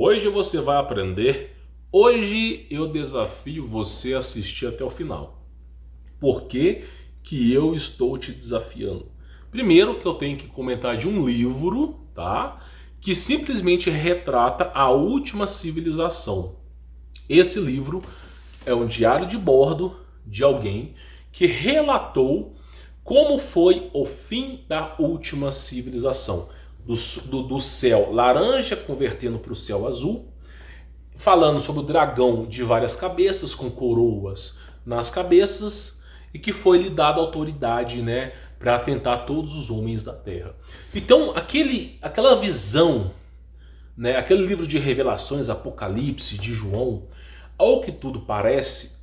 Hoje você vai aprender. Hoje eu desafio você a assistir até o final. Por que que eu estou te desafiando? Primeiro que eu tenho que comentar de um livro, tá? Que simplesmente retrata a última civilização. Esse livro é um diário de bordo de alguém que relatou como foi o fim da última civilização. Do céu laranja convertendo para o céu azul, falando sobre o dragão de várias cabeças, com coroas nas cabeças, e que foi lhe dada autoridade, né, para atentar todos os homens da terra. Então, aquela visão, né, aquele livro de revelações, Apocalipse, de João, ao que tudo parece,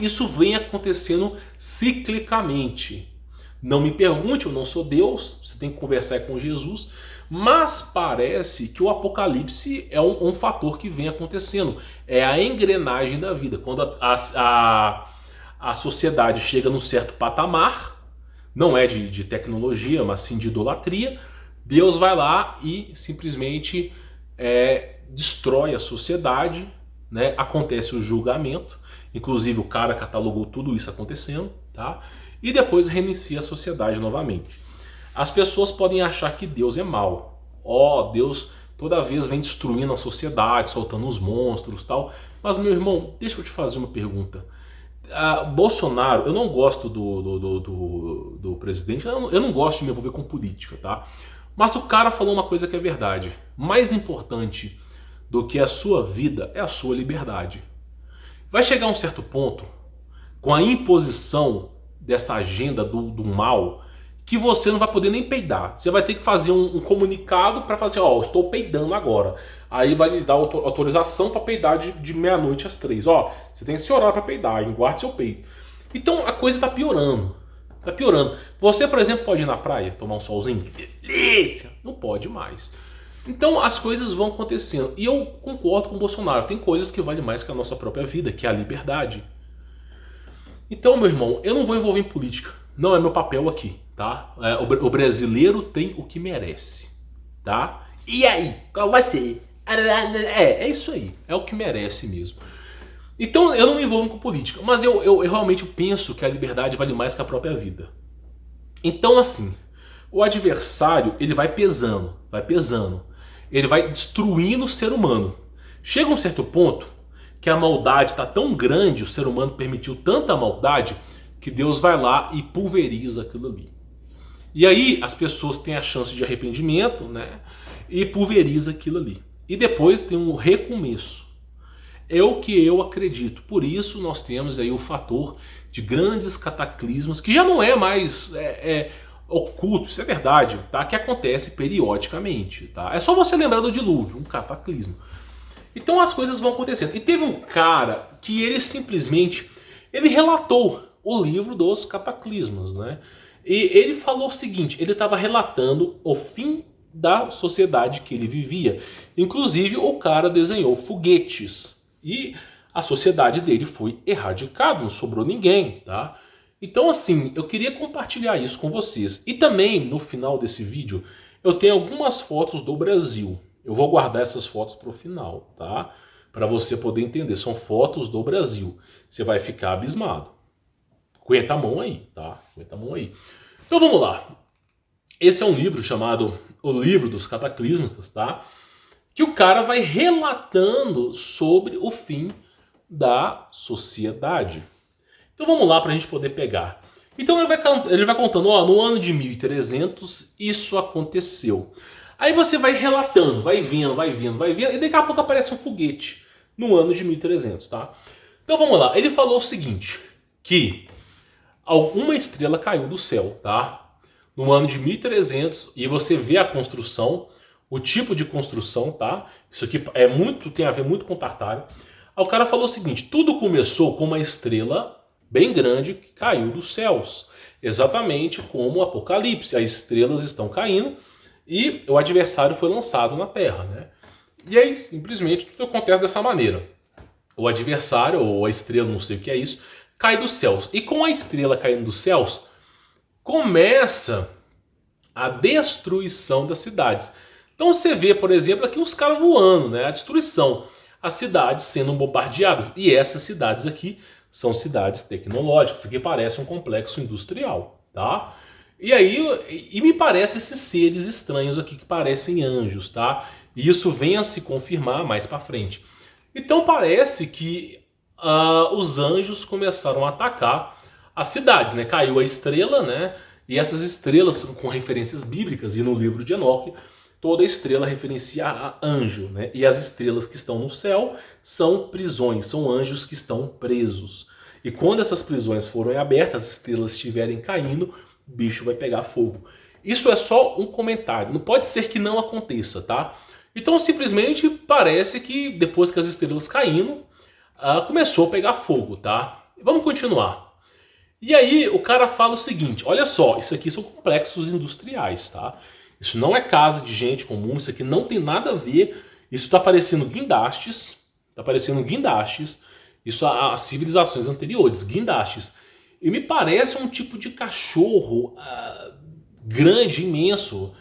isso vem acontecendo ciclicamente. Não me pergunte, eu não sou Deus, você tem que conversar com Jesus, mas parece que o Apocalipse é um fator que vem acontecendo. É a engrenagem da vida. Quando a sociedade chega num certo patamar, não é de tecnologia, mas sim de idolatria, Deus vai lá e simplesmente destrói a sociedade, né? Acontece o julgamento, inclusive o cara catalogou tudo isso acontecendo, tá? E depois reinicia a sociedade novamente. As pessoas podem achar que Deus é mau. Deus toda vez vem destruindo a sociedade, soltando os monstros e tal. Mas, meu irmão, deixa eu te fazer uma pergunta. Bolsonaro, eu não gosto do presidente, eu não gosto de me envolver com política, tá? Mas o cara falou uma coisa que é verdade. Mais importante do que a sua vida é a sua liberdade. Vai chegar um certo ponto, com a imposição dessa agenda do mal, que você não vai poder nem peidar. Você vai ter que fazer um comunicado para fazer, estou peidando agora. Aí vai lhe dar autorização para peidar de meia-noite às 3. Você tem esse horário para peidar, guarde seu peito. Então a coisa está piorando. Tá piorando. Você, por exemplo, pode ir na praia, tomar um solzinho? Que delícia! Não pode mais. Então as coisas vão acontecendo. E eu concordo com o Bolsonaro. Tem coisas que valem mais que a nossa própria vida, que é a liberdade. Então, meu irmão, eu não vou envolver em política. Não é meu papel aqui, tá? O brasileiro tem o que merece, tá? E aí? Qual vai ser? É isso aí. É o que merece mesmo. Então, eu não me envolvo com política. Mas eu realmente penso que a liberdade vale mais que a própria vida. Então, assim, o adversário, ele vai pesando. Ele vai destruindo o ser humano. Chega um certo ponto que a maldade está tão grande, o ser humano permitiu tanta maldade, que Deus vai lá e pulveriza aquilo ali. E aí as pessoas têm a chance de arrependimento, né? E pulveriza aquilo ali. E depois tem um recomeço. É o que eu acredito. Por isso nós temos aí o fator de grandes cataclismos, que já não é mais oculto, isso é verdade, tá? Que acontece periodicamente, tá? É só você lembrar do dilúvio, um cataclismo. Então as coisas vão acontecendo. E teve um cara que ele simplesmente relatou o livro dos cataclismos, né? E ele falou o seguinte, ele estava relatando o fim da sociedade que ele vivia. Inclusive o cara desenhou foguetes e a sociedade dele foi erradicada, não sobrou ninguém, tá? Então assim, eu queria compartilhar isso com vocês. E também no final desse vídeo eu tenho algumas fotos do Brasil. Eu vou guardar essas fotos para o final, tá? Para você poder entender. São fotos do Brasil. Você vai ficar abismado. Aguenta a mão aí, tá? Aguenta a mão aí. Então vamos lá. Esse é um livro chamado O Livro dos Cataclismos, tá? Que o cara vai relatando sobre o fim da sociedade. Então vamos lá para a gente poder pegar. Então ele vai contando, no ano de 1300 isso aconteceu. Aí você vai relatando, vai vendo, e daqui a pouco aparece um foguete no ano de 1300, tá? Então vamos lá, ele falou o seguinte, que uma estrela caiu do céu, tá? No ano de 1300, e você vê a construção, o tipo de construção, tá? Isso aqui tem a ver muito com Tartário. Aí o cara falou o seguinte, tudo começou com uma estrela bem grande que caiu dos céus. Exatamente como o Apocalipse, as estrelas estão caindo, e o adversário foi lançado na terra, né? E aí, simplesmente, tudo acontece dessa maneira. O adversário, ou a estrela, não sei o que é isso, cai dos céus. E com a estrela caindo dos céus, começa a destruição das cidades. Então você vê, por exemplo, aqui os caras voando, né? A destruição, as cidades sendo bombardeadas. E essas cidades aqui são cidades tecnológicas, isso aqui parece um complexo industrial, tá? E aí, me parece esses seres estranhos aqui que parecem anjos, tá? E isso vem a se confirmar mais pra frente. Então parece que os anjos começaram a atacar as cidades, né? Caiu a estrela, né? E essas estrelas com referências bíblicas, e no livro de Enoque, toda estrela referencia a anjo, né? E as estrelas que estão no céu são prisões, são anjos que estão presos. E quando essas prisões forem abertas, as estrelas estiverem caindo, o bicho vai pegar fogo. Isso é só um comentário, não pode ser que não aconteça, tá? Então simplesmente parece que depois que as estrelas caindo, começou a pegar fogo, tá? Vamos continuar. E aí o cara fala o seguinte, olha só, isso aqui são complexos industriais, tá? Isso não é casa de gente comum, isso aqui não tem nada a ver, isso tá parecendo guindastes, isso a civilizações anteriores, guindastes. E me parece um tipo de cachorro grande, imenso,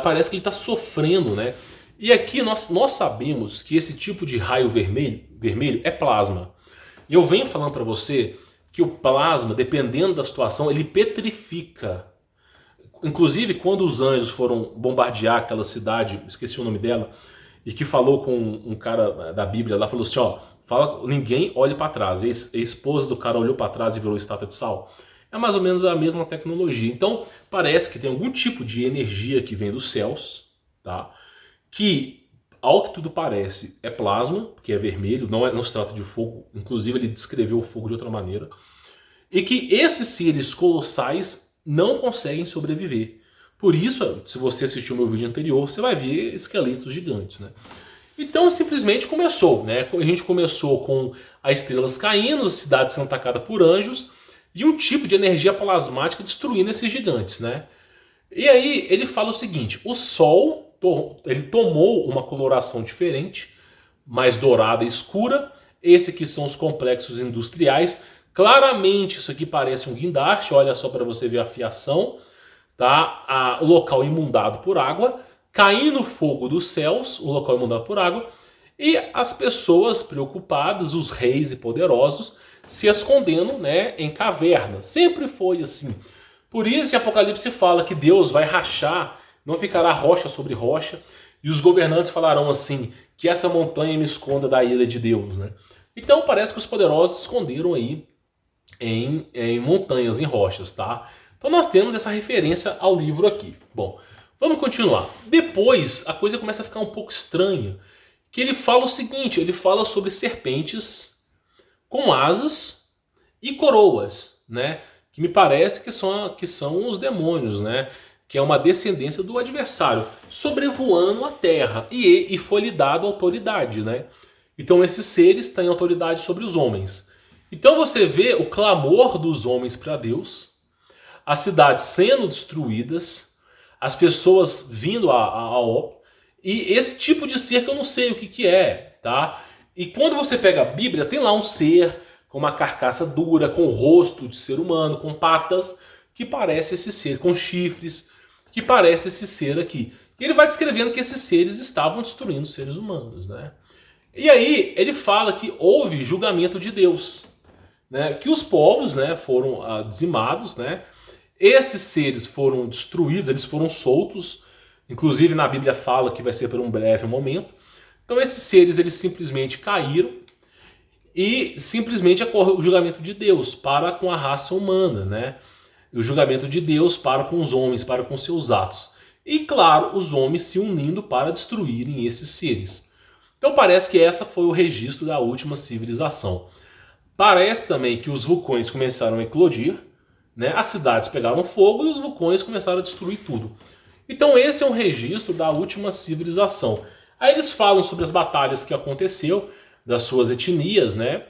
parece que ele está sofrendo, né? E aqui nós sabemos que esse tipo de raio vermelho é plasma. E eu venho falando para você que o plasma, dependendo da situação, ele petrifica. Inclusive, quando os anjos foram bombardear aquela cidade, esqueci o nome dela, e que falou com um cara da Bíblia lá, falou assim, ó, ninguém olhe para trás. A esposa do cara olhou para trás e virou estátua de sal. É mais ou menos a mesma tecnologia. Então, parece que tem algum tipo de energia que vem dos céus, tá? Que, ao que tudo parece, é plasma, que é vermelho, não se trata de fogo. Inclusive, ele descreveu o fogo de outra maneira. E que esses seres colossais não conseguem sobreviver. Por isso, se você assistiu o meu vídeo anterior, você vai ver esqueletos gigantes, né? Então simplesmente começou, né? A gente começou com as estrelas caindo, as cidades sendo atacadas por anjos e um tipo de energia plasmática destruindo esses gigantes, né? E aí ele fala o seguinte, o Sol ele tomou uma coloração diferente, mais dourada e escura. Esse aqui são os complexos industriais. Claramente isso aqui parece um guindaste, olha só para você ver a fiação, tá? O local inundado por água, caindo fogo dos céus, o local inundado por água, e as pessoas preocupadas, os reis e poderosos, se escondendo, né, em cavernas. Sempre foi assim. Por isso em Apocalipse fala que Deus vai rachar, não ficará rocha sobre rocha, e os governantes falarão assim, que essa montanha me esconda da ira de Deus, né? Então parece que os poderosos se esconderam aí em montanhas, em rochas, tá? Então nós temos essa referência ao livro aqui. Bom, vamos continuar. Depois a coisa começa a ficar um pouco estranha, que ele fala o seguinte, ele fala sobre serpentes com asas e coroas, né? Que me parece que são os demônios, né? Que é uma descendência do adversário, sobrevoando a terra, e foi lhe dado autoridade, né? Então esses seres têm autoridade sobre os homens. Então você vê o clamor dos homens para Deus, as cidades sendo destruídas, as pessoas vindo a ó, e esse tipo de ser que eu não sei o que é, tá? E quando você pega a Bíblia, tem lá um ser com uma carcaça dura, com o rosto de ser humano, com patas, que parece esse ser, com chifres, que parece esse ser aqui. E ele vai descrevendo que esses seres estavam destruindo os seres humanos, né? E aí ele fala que houve julgamento de Deus, né? Que os povos, né, foram dizimados, né? Esses seres foram destruídos, eles foram soltos. Inclusive na Bíblia fala que vai ser por um breve momento. Então esses seres eles simplesmente caíram e simplesmente ocorre o julgamento de Deus para com a raça humana, né? E o julgamento de Deus para com os homens, para com seus atos. E claro, os homens se unindo para destruírem esses seres. Então parece que essa foi o registro da última civilização. Parece também que os vulcões começaram a eclodir, né? As cidades pegaram fogo e os vulcões começaram a destruir tudo. Então esse é um registro da última civilização. Aí eles falam sobre as batalhas que aconteceu, das suas etnias, né?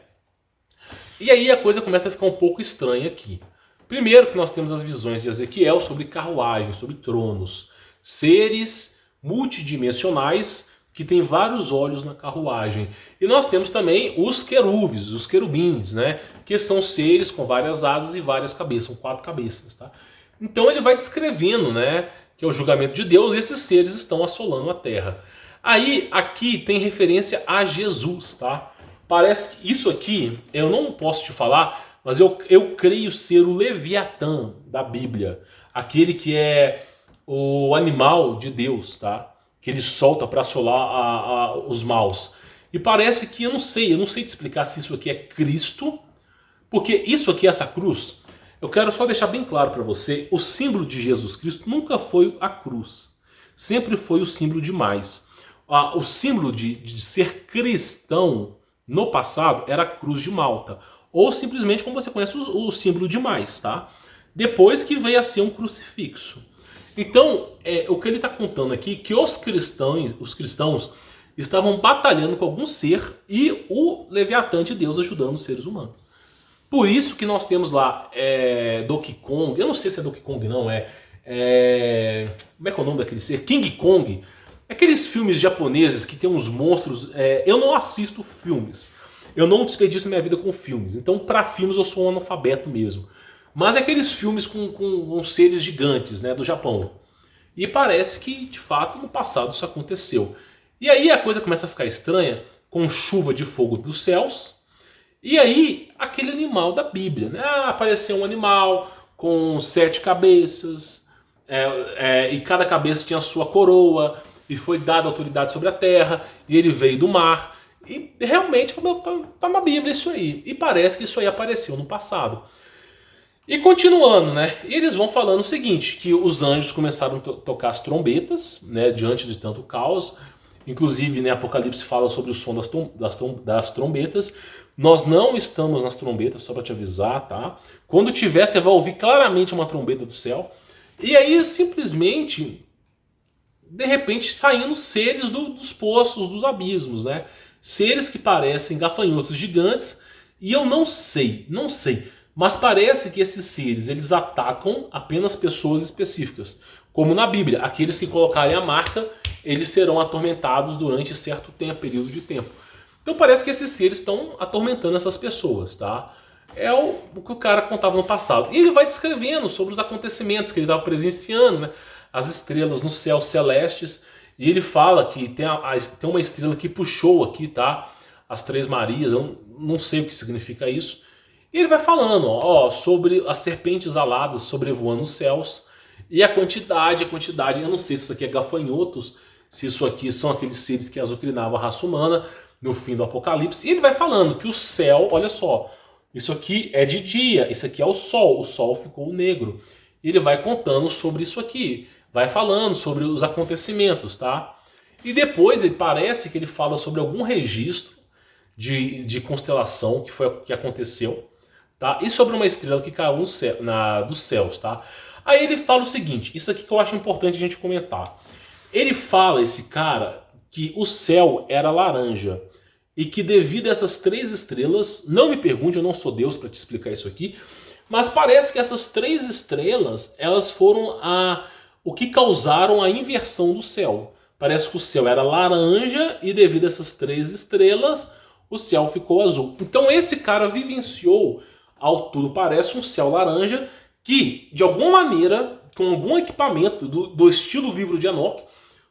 E aí a coisa começa a ficar um pouco estranha aqui. Primeiro que nós temos as visões de Ezequiel sobre carruagens, sobre tronos. Seres multidimensionais que têm vários olhos na carruagem. E nós temos também os querubins, os querubins, né? Que são seres com várias asas e várias cabeças, são 4 cabeças, tá? Então ele vai descrevendo, né? que é o julgamento de Deus, e esses seres estão assolando a terra. Aí, aqui tem referência a Jesus, tá? Parece que isso aqui, eu não posso te falar, mas eu creio ser o Leviatã da Bíblia. Aquele que é o animal de Deus, tá? Que ele solta para assolar os maus. E parece que, eu não sei te explicar se isso aqui é Cristo, porque isso aqui, essa cruz, eu quero só deixar bem claro para você, o símbolo de Jesus Cristo nunca foi a cruz. Sempre foi o símbolo de mais. O símbolo de ser cristão no passado era a cruz de Malta. Ou simplesmente como você conhece o símbolo de mais, tá? Depois que veio a ser um crucifixo. Então, o que ele está contando aqui, que os cristãos estavam batalhando com algum ser e o Leviatã de Deus ajudando os seres humanos. Por isso que nós temos lá Donkey Kong, eu não sei se é Donkey Kong não, como é que é o nome daquele ser? King Kong. Aqueles filmes japoneses que tem uns monstros, eu não assisto filmes, eu não desperdiço minha vida com filmes, então para filmes eu sou um analfabeto mesmo. Mas aqueles filmes com seres gigantes, né, do Japão. E parece que, de fato, no passado isso aconteceu. E aí a coisa começa a ficar estranha, com chuva de fogo dos céus. E aí, aquele animal da Bíblia, né? Apareceu um animal com 7 cabeças, e cada cabeça tinha a sua coroa, e foi dada autoridade sobre a terra, e ele veio do mar. E realmente, tá na Bíblia isso aí. E parece que isso aí apareceu no passado. E continuando, né? Eles vão falando o seguinte, que os anjos começaram a tocar as trombetas, né, diante de tanto caos. Inclusive, né, Apocalipse fala sobre o som das trombetas. Nós não estamos nas trombetas, só para te avisar, tá? Quando tiver, você vai ouvir claramente uma trombeta do céu. E aí, simplesmente, de repente, saindo seres dos poços, dos abismos, né? Seres que parecem gafanhotos gigantes. E eu não sei. Mas parece que esses seres, eles atacam apenas pessoas específicas. Como na Bíblia, aqueles que colocarem a marca, eles serão atormentados durante certo período de tempo. Então parece que esses seres estão atormentando essas pessoas, tá? É o que o cara contava no passado. E ele vai descrevendo sobre os acontecimentos que ele estava presenciando, né? As estrelas nos céus celestes. E ele fala que tem uma estrela que puxou aqui, tá? As Três Marias, eu não sei o que significa isso. E ele vai falando, sobre as serpentes aladas sobrevoando os céus. E a quantidade, eu não sei se isso aqui é gafanhotos, se isso aqui são aqueles seres que azucrinavam a raça humana no fim do Apocalipse. E ele vai falando que o céu, olha só, isso aqui é de dia, isso aqui é o sol ficou negro. E ele vai contando sobre isso aqui, vai falando sobre os acontecimentos, tá? E depois ele parece que ele fala sobre algum registro de constelação que aconteceu. Tá? E sobre uma estrela que caiu dos céus, tá? Aí ele fala o seguinte, isso aqui que eu acho importante a gente comentar. Ele fala, esse cara, que o céu era laranja. E que devido a essas 3 estrelas, não me pergunte, eu não sou Deus para te explicar isso aqui, mas parece que essas 3 estrelas, elas foram o que causaram a inversão do céu. Parece que o céu era laranja e devido a essas 3 estrelas, o céu ficou azul. Então esse cara vivenciou, ao tudo parece, um céu laranja que, de alguma maneira, com algum equipamento do estilo livro de Enoque,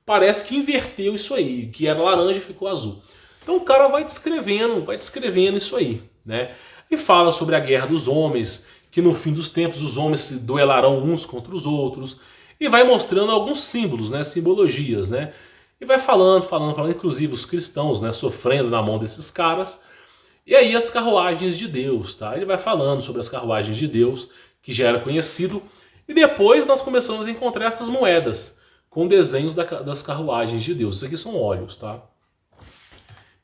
parece que inverteu isso aí, que era laranja e ficou azul. Então o cara vai descrevendo isso aí, né? E fala sobre a guerra dos homens, que no fim dos tempos os homens se duelarão uns contra os outros, e vai mostrando alguns símbolos, né? Simbologias, né? E vai falando, inclusive os cristãos, né? Sofrendo na mão desses caras. E aí as carruagens de Deus, tá? Ele vai falando sobre as carruagens de Deus, que já era conhecido. E depois nós começamos a encontrar essas moedas com desenhos das carruagens de Deus. Isso aqui são óleos, tá?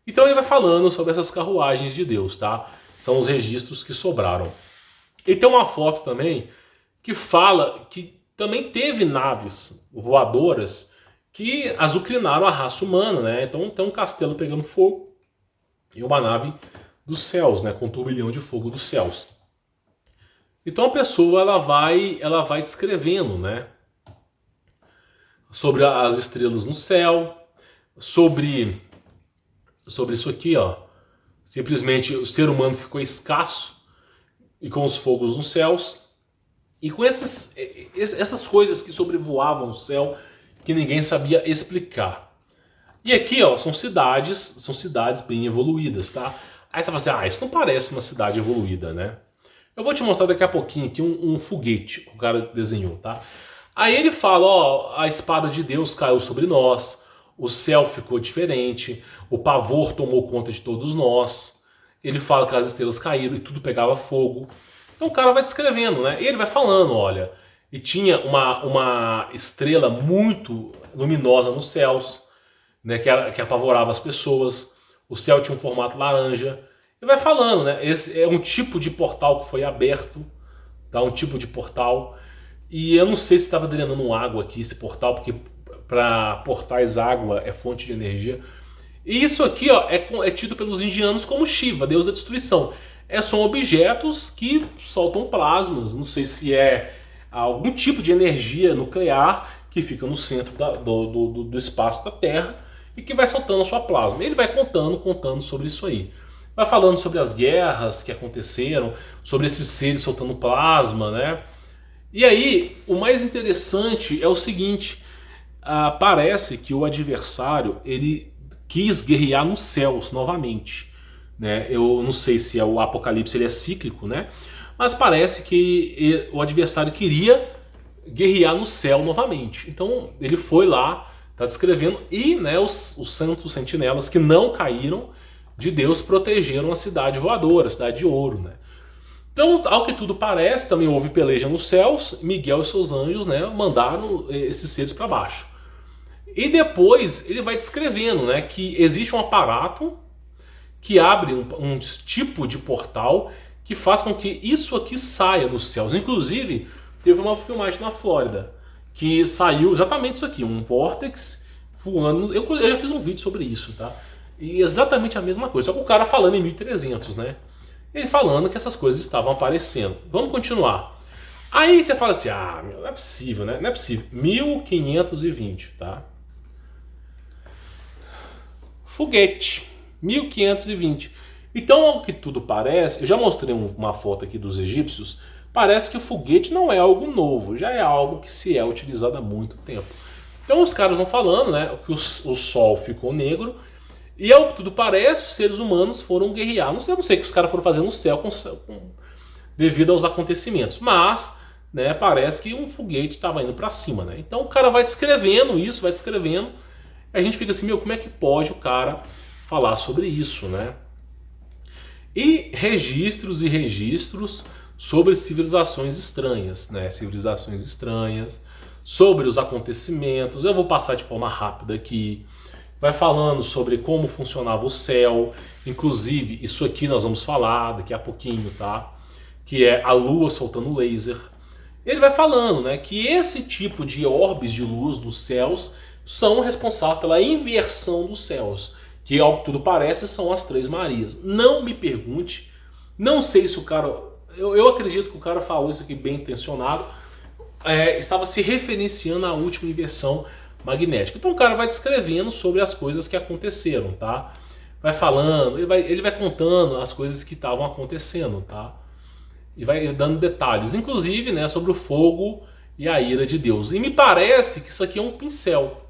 Então ele vai falando sobre essas carruagens de Deus, tá? São os registros que sobraram. E tem uma foto também que fala que também teve naves voadoras que azucrinaram a raça humana, né? Então tem um castelo pegando fogo e uma nave dos céus, né, com um turbilhão de fogo dos céus. Então a pessoa ela vai descrevendo, né, sobre as estrelas no céu, sobre isso aqui, simplesmente o ser humano ficou escasso e com os fogos nos céus. E com essas coisas que sobrevoavam o céu que ninguém sabia explicar. E aqui, ó, são cidades bem evoluídas, tá? Aí você fala assim, isso não parece uma cidade evoluída, né? Eu vou te mostrar daqui a pouquinho aqui um foguete que o cara desenhou, tá? Aí ele fala, ó, a espada de Deus caiu sobre nós, o céu ficou diferente, o pavor tomou conta de todos nós. Ele fala que as estrelas caíram e tudo pegava fogo. Então o cara vai descrevendo, né? E ele vai falando, olha, e tinha uma estrela muito luminosa nos céus, né, que apavorava as pessoas. O céu tinha um formato laranja. E vai falando, né? Esse é um tipo de portal que foi aberto, tá? Um tipo de portal. E eu não sei se estava drenando água aqui, esse portal, porque para portais água é fonte de energia. E isso aqui, ó, é tido pelos indianos como Shiva, deus da destruição. São objetos que soltam plasmas, não sei se é algum tipo de energia nuclear que fica no centro do espaço da Terra e que vai soltando a sua plasma. Ele vai contando sobre isso aí. Vai falando sobre as guerras que aconteceram, sobre esses seres soltando plasma, né? E aí, o mais interessante é o seguinte, parece que o adversário, ele quis guerrear nos céus novamente, né? Eu não sei se o Apocalipse ele é cíclico, né? Mas parece que o adversário queria guerrear no céu novamente. Então ele foi lá, está descrevendo, e né, os santos sentinelas que não caíram de Deus protegeram a cidade voadora, a cidade de ouro, né? Então, ao que tudo parece, também houve peleja nos céus, Miguel e seus anjos, né, mandaram esses seres para baixo. E depois ele vai descrevendo, né, que existe um aparato que abre um tipo de portal que faz com que isso aqui saia nos céus. Inclusive, teve uma filmagem na Flórida que saiu exatamente isso aqui, um vórtex voando. Eu já fiz um vídeo sobre isso, tá? E exatamente a mesma coisa, só que o cara falando em 1300, né? Ele falando que essas coisas estavam aparecendo. Vamos continuar. Aí você fala assim, não é possível, né? Não é possível. 1520, tá? Foguete. 1520. Então, ao que tudo parece, eu já mostrei uma foto aqui dos egípcios, parece que o foguete não é algo novo, já é algo que se é utilizado há muito tempo. Então os caras vão falando, né, que o sol ficou negro, e ao que tudo parece, os seres humanos foram guerrear. Não sei o que os caras foram fazer no céu devido aos acontecimentos, mas né, parece que um foguete estava indo para cima. Né? Então o cara vai descrevendo isso, vai descrevendo, e a gente fica assim, como é que pode o cara falar sobre isso, né? E registros sobre civilizações estranhas, né? Civilizações estranhas, sobre os acontecimentos. Eu vou passar de forma rápida aqui. Vai falando sobre como funcionava o céu, inclusive isso aqui nós vamos falar daqui a pouquinho, tá? Que é a Lua soltando laser. Ele vai falando, né, que esse tipo de orbes de luz dos céus são responsáveis pela inversão dos céus, que ao que tudo parece são as Três Marias. Não me pergunte, não sei se o cara, eu acredito que o cara falou isso aqui bem intencionado, estava se referenciando à última inversão magnética. Então o cara vai descrevendo sobre as coisas que aconteceram, tá? Vai falando, ele vai contando as coisas que estavam acontecendo, tá? E vai dando detalhes, inclusive, né, sobre o fogo e a ira de Deus. E me parece que isso aqui é um pincel.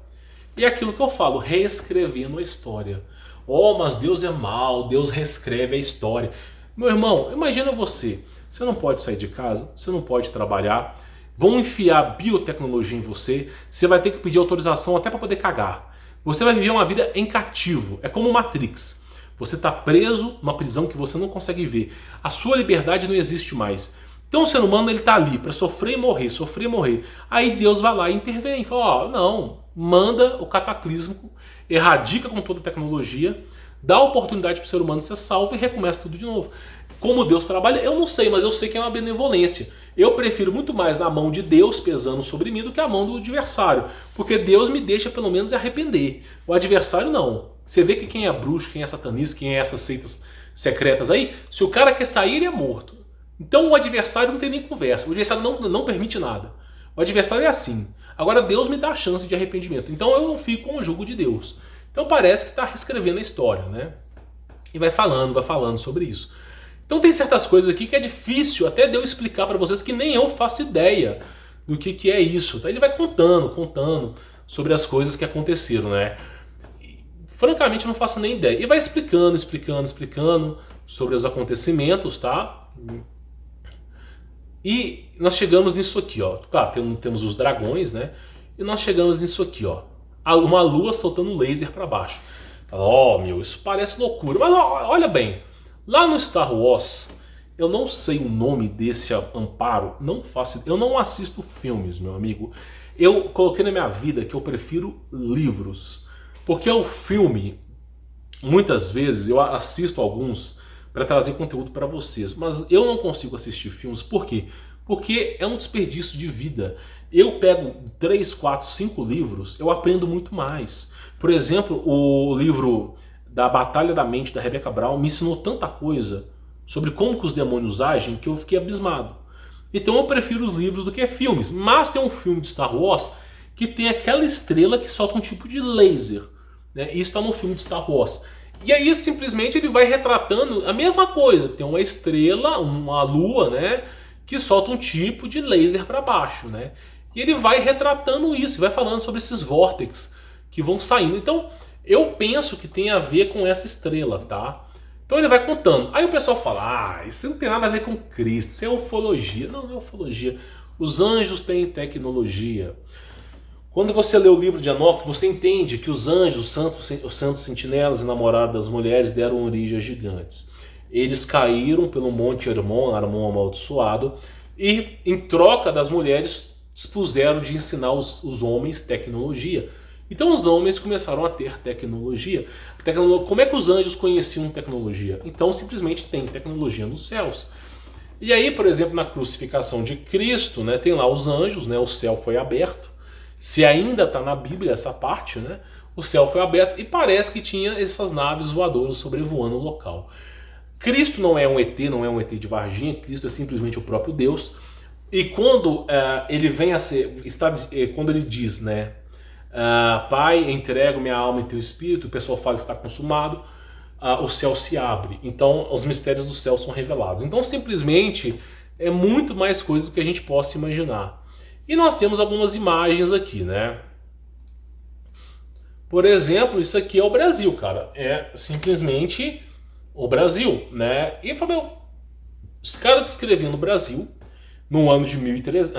E é aquilo que eu falo, reescrevendo a história. Oh, mas Deus é mau, Deus reescreve a história. Meu irmão, imagina você não pode sair de casa, você não pode trabalhar, vão enfiar biotecnologia em você, você vai ter que pedir autorização até para poder cagar. Você vai viver uma vida em cativo, é como Matrix. Você está preso numa prisão que você não consegue ver. A sua liberdade não existe mais. Então o ser humano ele está ali para sofrer e morrer, sofrer e morrer. Aí Deus vai lá e intervém, fala, não, manda o cataclismo, erradica com toda a tecnologia, dá a oportunidade para o ser humano ser salvo e recomeça tudo de novo. Como Deus trabalha, eu não sei, mas eu sei que é uma benevolência. Eu prefiro muito mais a mão de Deus pesando sobre mim do que a mão do adversário, porque Deus me deixa pelo menos arrepender. O adversário não. Você vê que quem é bruxo, quem é satanista, quem é essas seitas secretas aí, se o cara quer sair, ele é morto. Então o adversário não tem nem conversa, o adversário não permite nada. O adversário é assim. Agora Deus me dá a chance de arrependimento, então eu não fico com o jugo de Deus. Então parece que está reescrevendo a história, né? E vai falando sobre isso. Então tem certas coisas aqui que é difícil até de eu explicar para vocês, que nem eu faço ideia do que é isso. Tá? Ele vai contando sobre as coisas que aconteceram, né? E, francamente, eu não faço nem ideia. E vai explicando sobre os acontecimentos, tá? E nós chegamos nisso aqui, ó. Tá, temos os dragões, né? E nós chegamos nisso aqui, ó. Uma lua soltando laser para baixo. Ó, meu, isso parece loucura. Mas olha bem, lá no Star Wars, eu não sei o nome desse amparo, não faço, eu não assisto filmes, meu amigo. Eu coloquei na minha vida que eu prefiro livros, porque o filme, muitas vezes eu assisto alguns para trazer conteúdo para vocês, mas eu não consigo assistir filmes, por quê? Porque é um desperdício de vida. Eu pego 3, 4, 5 livros, eu aprendo muito mais. Por exemplo, o livro da Batalha da Mente, da Rebecca Brown, me ensinou tanta coisa sobre como que os demônios agem que eu fiquei abismado. Então eu prefiro os livros do que filmes. Mas tem um filme de Star Wars que tem aquela estrela que solta um tipo de laser, né? Isso está no filme de Star Wars. E aí simplesmente ele vai retratando a mesma coisa. Tem uma estrela, uma lua, né, que solta um tipo de laser para baixo, né? E ele vai retratando isso, vai falando sobre esses vórtices que vão saindo. Então eu penso que tem a ver com essa estrela, tá? Então ele vai contando. Aí o pessoal fala, isso não tem nada a ver com Cristo, isso é ufologia. Não, não é ufologia. Os anjos têm tecnologia. Quando você lê o livro de Enoque, você entende que os anjos, os santos sentinelas e namorados das mulheres deram origem a gigantes. Eles caíram pelo monte Hermon, Hermon amaldiçoado, e em troca das mulheres dispuseram de ensinar os homens tecnologia. Então os homens começaram a ter tecnologia. Como é que os anjos conheciam tecnologia? Então simplesmente tem tecnologia nos céus. E aí, por exemplo, na crucificação de Cristo, né, tem lá os anjos, né, o céu foi aberto. Se ainda está na Bíblia essa parte, né, o céu foi aberto e parece que tinha essas naves voadoras sobrevoando o local. Cristo não é um ET, não é um ET de Varginha, Cristo é simplesmente o próprio Deus. E quando ele vem a ser, quando ele diz, né, Pai, entrego minha alma em teu espírito, o pessoal fala que está consumado, o céu se abre. Então os mistérios do céu são revelados. Então simplesmente é muito mais coisa do que a gente possa imaginar. E nós temos algumas imagens aqui, né? Por exemplo, isso aqui é o Brasil, cara. É simplesmente o Brasil, né? E falou, os caras descrevendo o Brasil no ano de 1300.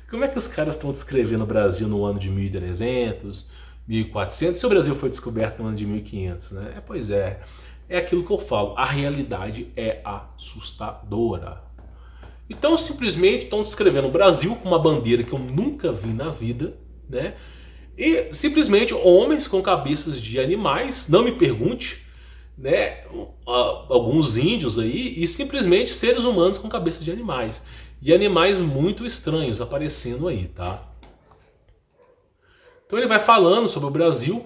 Como é que os caras estão descrevendo o Brasil no ano de 1300, 1400, se o Brasil foi descoberto no ano de 1500, né? Pois é, é aquilo que eu falo, a realidade é assustadora. Então simplesmente estão descrevendo o Brasil com uma bandeira que eu nunca vi na vida, né? E simplesmente homens com cabeças de animais, não me pergunte, né? Alguns índios aí, e simplesmente seres humanos com cabeças de animais. E animais muito estranhos aparecendo aí, tá? Então ele vai falando sobre o Brasil,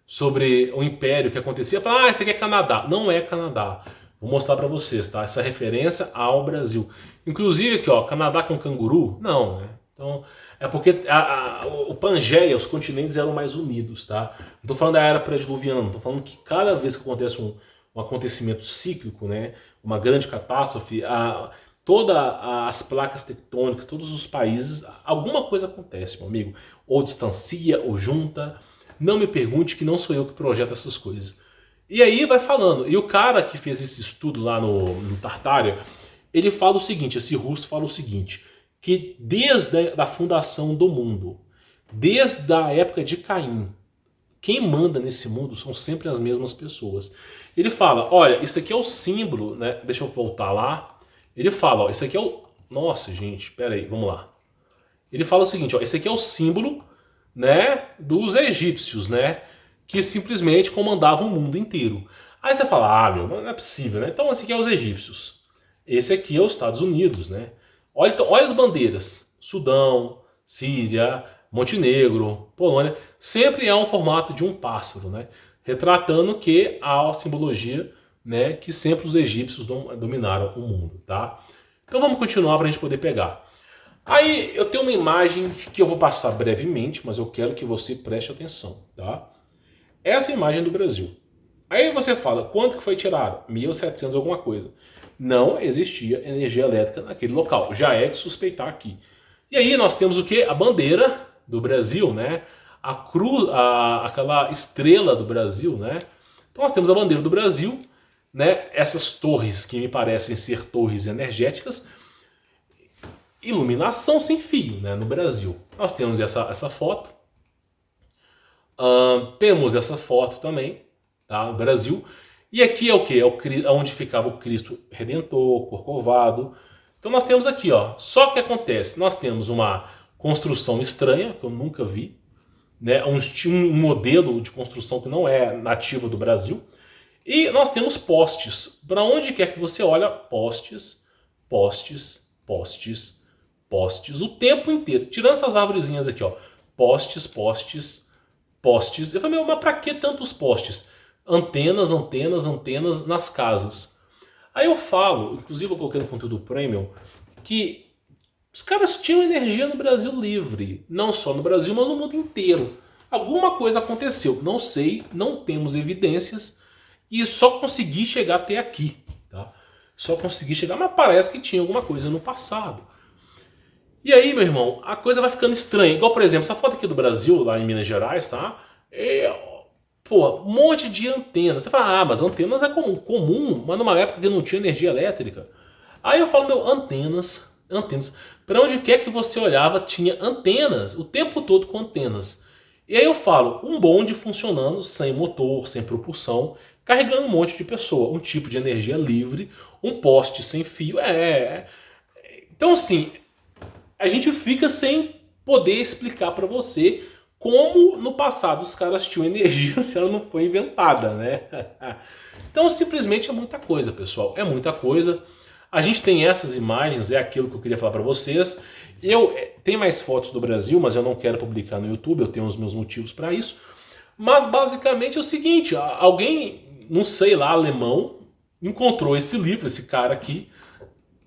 sobre o império que acontecia. Fala, isso aqui é Canadá. Não é Canadá. Vou mostrar para vocês, tá? Essa referência ao Brasil. Inclusive aqui, ó, Canadá com canguru? Não, né? Então, é porque o Pangeia, os continentes eram mais unidos, tá? Não tô falando da era pré-diluviana, tô falando que cada vez que acontece um acontecimento cíclico, né? Uma grande catástrofe, todas as placas tectônicas, todos os países, alguma coisa acontece, meu amigo. Ou distancia, ou junta. Não me pergunte que não sou eu que projeto essas coisas. E aí vai falando. E o cara que fez esse estudo lá no Tartária, ele fala o seguinte, esse russo fala o seguinte, que desde a fundação do mundo, desde a época de Caim, quem manda nesse mundo são sempre as mesmas pessoas. Ele fala, olha, isso aqui é o símbolo, né? Deixa eu voltar lá. Ele fala, ó, isso aqui é o... Nossa, gente, pera aí, vamos lá. Ele fala o seguinte, ó, esse aqui é o símbolo, né, dos egípcios, né, que simplesmente comandavam o mundo inteiro. Aí você fala, meu, não é possível, né? Então esse aqui é os egípcios. Esse aqui é os Estados Unidos, né? Olha, então, olha as bandeiras. Sudão, Síria, Montenegro, Polônia. Sempre é um formato de um pássaro, né? Retratando que há a simbologia, né, que sempre os egípcios dominaram o mundo, tá? Então vamos continuar para a gente poder pegar. Aí eu tenho uma imagem que eu vou passar brevemente, mas eu quero que você preste atenção, tá? Essa é a imagem do Brasil. Aí você fala, quanto que foi tirado? 1.700 alguma coisa. Não existia energia elétrica naquele local. Já é de suspeitar aqui. E aí nós temos o quê? A bandeira do Brasil, né? A cruz, aquela estrela do Brasil, né? Então nós temos a bandeira do Brasil, né? Essas torres que me parecem ser torres energéticas. Iluminação sem fio, né? No Brasil. Nós temos essa foto. Temos essa foto também, tá? No Brasil. E aqui é o que? É onde ficava o Cristo Redentor, Corcovado. Então nós temos aqui, ó. Só que acontece, nós temos uma construção estranha, que eu nunca vi, né? Um modelo de construção que não é nativo do Brasil. E nós temos postes. Para onde quer que você olha, postes, postes, postes, postes, o tempo inteiro. Tirando essas arvorezinhas aqui, ó. Postes, postes, postes. Eu falei, mas pra que tantos postes? Antenas, antenas, antenas nas casas. Aí eu falo, inclusive eu coloquei no conteúdo premium, que os caras tinham energia no Brasil livre. Não só no Brasil, mas no mundo inteiro. Alguma coisa aconteceu. Não sei, não temos evidências. E só consegui chegar até aqui. Tá? Só consegui chegar, mas parece que tinha alguma coisa no passado. E aí, meu irmão, a coisa vai ficando estranha. Igual, por exemplo, essa foto aqui do Brasil, lá em Minas Gerais, tá? Pô, um monte de antenas. Você fala, mas antenas é comum, mas numa época que não tinha energia elétrica. Aí eu falo, meu, antenas. Para onde quer que você olhava, tinha antenas, o tempo todo com antenas. E aí eu falo, um bonde funcionando sem motor, sem propulsão, carregando um monte de pessoa, um tipo de energia livre, um poste sem fio. Então, assim, a gente fica sem poder explicar para você como no passado os caras tinham energia se ela não foi inventada, né? Então simplesmente é muita coisa, pessoal, é muita coisa. A gente tem essas imagens, é aquilo que eu queria falar para vocês. Eu tenho mais fotos do Brasil, mas eu não quero publicar no YouTube, eu tenho os meus motivos para isso. Mas basicamente é o seguinte, alguém, não sei lá, alemão, encontrou esse livro, esse cara aqui,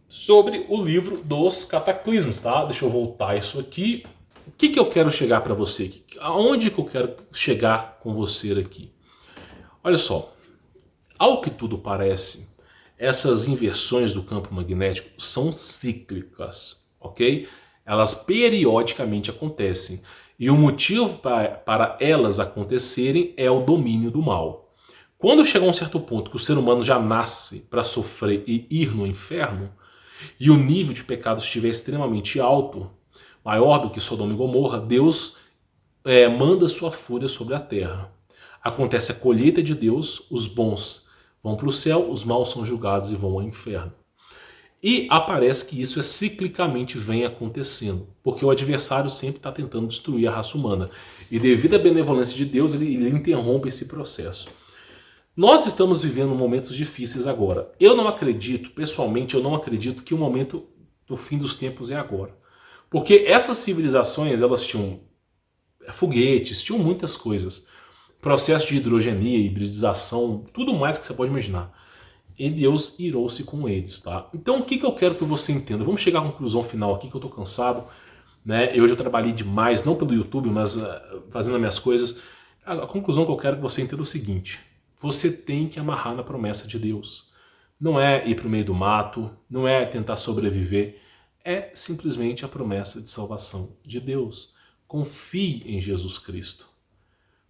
sobre o livro dos cataclismos, tá? Deixa eu voltar isso aqui. O que eu quero chegar para você aqui? Aonde que eu quero chegar com você aqui? Olha só, ao que tudo parece, essas inversões do campo magnético são cíclicas, ok? Elas periodicamente acontecem. E o motivo para elas acontecerem é o domínio do mal. Quando chega a um certo ponto que o ser humano já nasce para sofrer e ir no inferno, e o nível de pecado estiver extremamente alto, maior do que Sodoma e Gomorra, Deus manda sua fúria sobre a terra. Acontece a colheita de Deus, os bons vão para o céu, os maus são julgados e vão ao inferno. E aparece que isso ciclicamente vem acontecendo, porque o adversário sempre está tentando destruir a raça humana. E devido à benevolência de Deus, ele interrompe esse processo. Nós estamos vivendo momentos difíceis agora. Eu não acredito, pessoalmente, eu não acredito que o momento do fim dos tempos é agora. Porque essas civilizações, elas tinham foguetes, tinham muitas coisas. Processo de hidrogenia, hibridização, tudo mais que você pode imaginar. E Deus irou-se com eles, tá? Então o que eu quero que você entenda? Vamos chegar à conclusão final aqui, que eu tô cansado, né? Eu já trabalhei demais, não pelo YouTube, mas fazendo as minhas coisas. A conclusão que eu quero que você entenda é o seguinte: você tem que amarrar na promessa de Deus. Não é ir para o meio do mato, não é tentar sobreviver, é simplesmente a promessa de salvação de Deus. Confie em Jesus Cristo.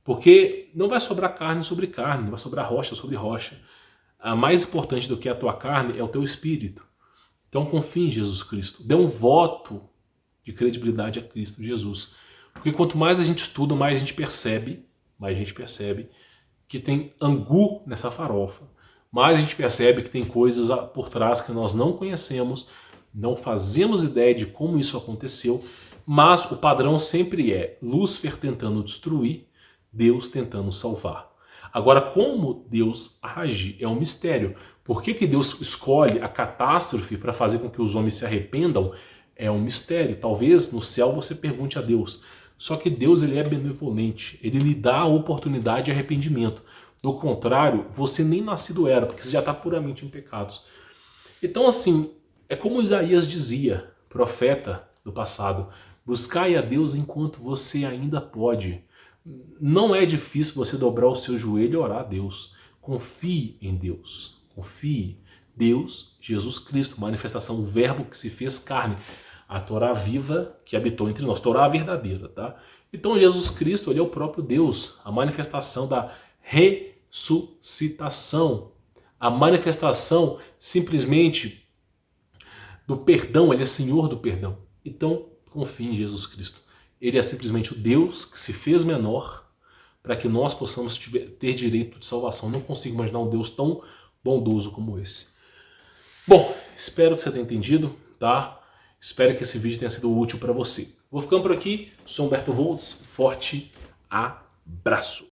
Porque não vai sobrar carne sobre carne, não vai sobrar rocha sobre rocha. A mais importante do que a tua carne é o teu espírito. Então confie em Jesus Cristo. Dê um voto de credibilidade a Cristo Jesus. Porque quanto mais a gente estuda, mais a gente percebe que tem angu nessa farofa. Mais a gente percebe que tem coisas por trás que nós não conhecemos, não fazemos ideia de como isso aconteceu, mas o padrão sempre é Lúcifer tentando destruir, Deus tentando salvar. Agora, como Deus age é um mistério. Por que Deus escolhe a catástrofe para fazer com que os homens se arrependam? É um mistério. Talvez no céu você pergunte a Deus. Só que Deus, ele é benevolente. Ele lhe dá a oportunidade de arrependimento. Do contrário, você nem nascido era, porque você já está puramente em pecados. Então, assim, é como Isaías dizia, profeta do passado: buscai a Deus enquanto você ainda pode. Não é difícil você dobrar o seu joelho e orar a Deus. Confie em Deus. Confie. Deus, Jesus Cristo, manifestação, o verbo que se fez carne. A Torá viva que habitou entre nós. Torá verdadeira, tá? Então Jesus Cristo, ele é o próprio Deus. A manifestação da ressuscitação. A manifestação simplesmente do perdão. Ele é Senhor do perdão. Então, confie em Jesus Cristo. Ele é simplesmente o Deus que se fez menor para que nós possamos ter direito de salvação. Não consigo imaginar um Deus tão bondoso como esse. Bom, espero que você tenha entendido, tá? Espero que esse vídeo tenha sido útil para você. Vou ficando por aqui. Sou Humberto Voltz. Forte abraço.